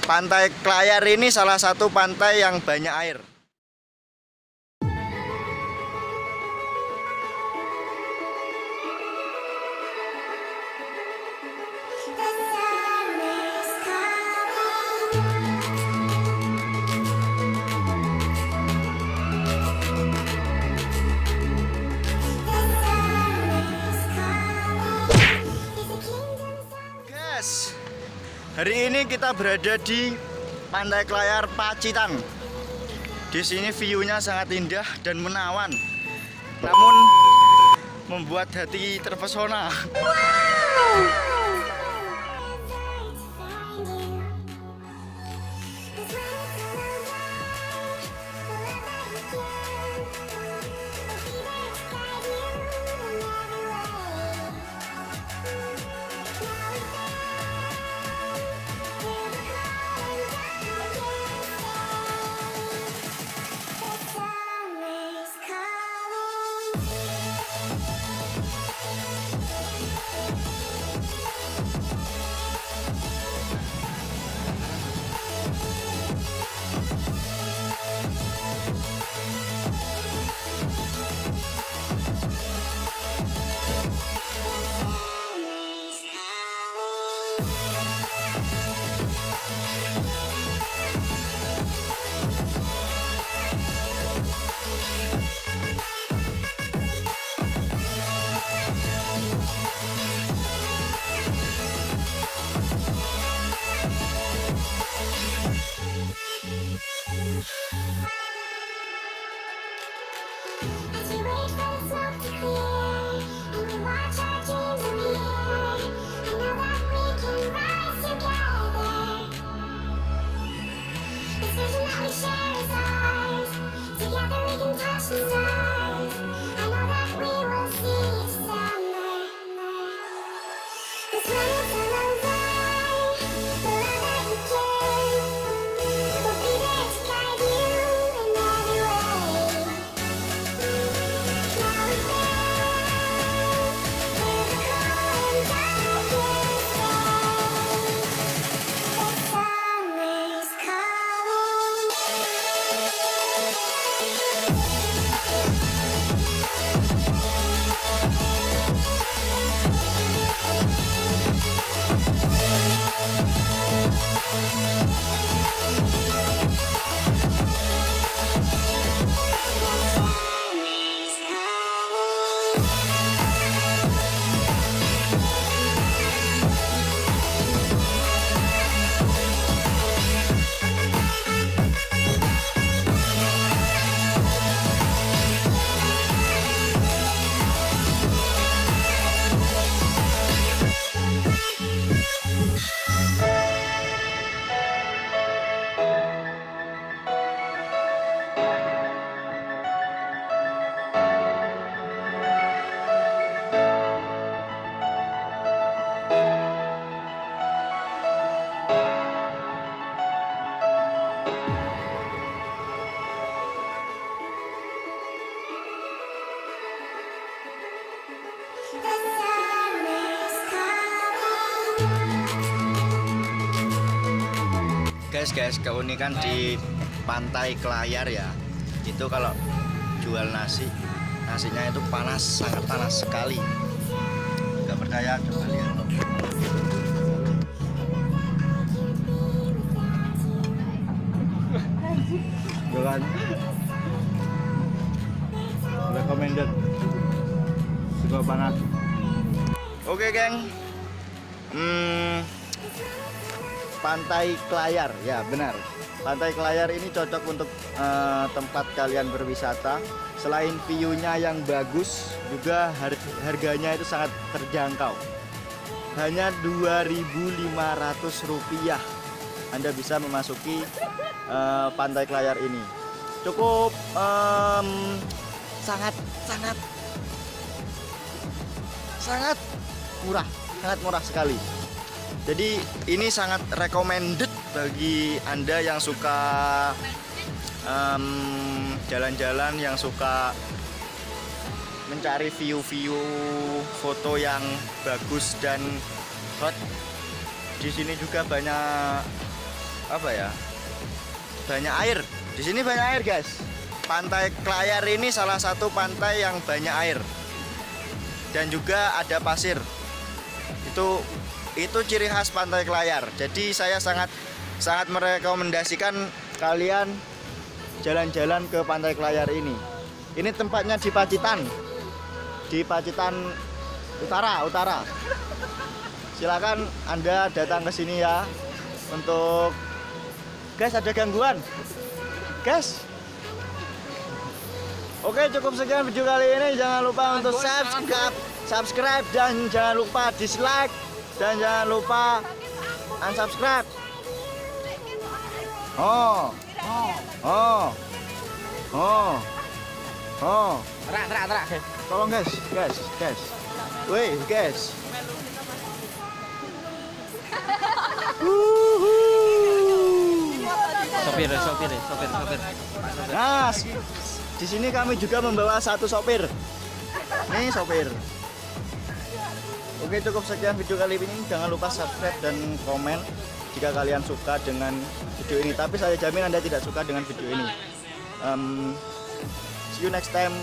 Pantai Klayar ini salah satu pantai yang banyak air. Hari ini kita berada di Pantai Klayar Pacitan. Di sini view-nya sangat indah dan menawan, namun membuat hati terpesona. Guys, keunikan di Pantai Klayar ya, itu kalau jual nasinya itu panas, sangat panas sekali. Gak percaya, coba lihat. Jualan recommended, juga panas. Oke geng, Pantai Klayar, ya benar. Pantai Klayar ini cocok untuk tempat kalian berwisata. Selain view-nya yang bagus, juga harganya itu sangat terjangkau. Hanya Rp2.500 Anda bisa memasuki Pantai Klayar ini. Cukup sangat murah sekali. Jadi ini sangat recommended bagi Anda yang suka jalan-jalan, yang suka mencari view-view foto yang bagus dan hot. Di sini juga banyak apa ya? Banyak air. Di sini banyak air, guys. Pantai Klayar ini salah satu pantai yang banyak air. Dan juga ada pasir. Itu ciri khas Pantai Klayar. Jadi saya sangat merekomendasikan kalian jalan-jalan ke Pantai Klayar ini. Ini tempatnya di Pacitan. Di Pacitan Utara. Silakan Anda datang ke sini ya. Untuk guys, ada gangguan. Guys. Oke, cukup sekian video kali ini. Jangan lupa untuk subscribe dan jangan lupa dislike dan jangan lupa unsubscribe. Terak. Tolong guys. Woi, guys. Sopir. Nah, di sini kami juga membawa satu sopir. Nih sopir. Oke, cukup sekian video kali ini. Jangan lupa subscribe dan komen jika kalian suka dengan video ini. Tapi saya jamin Anda tidak suka dengan video ini. See you next time.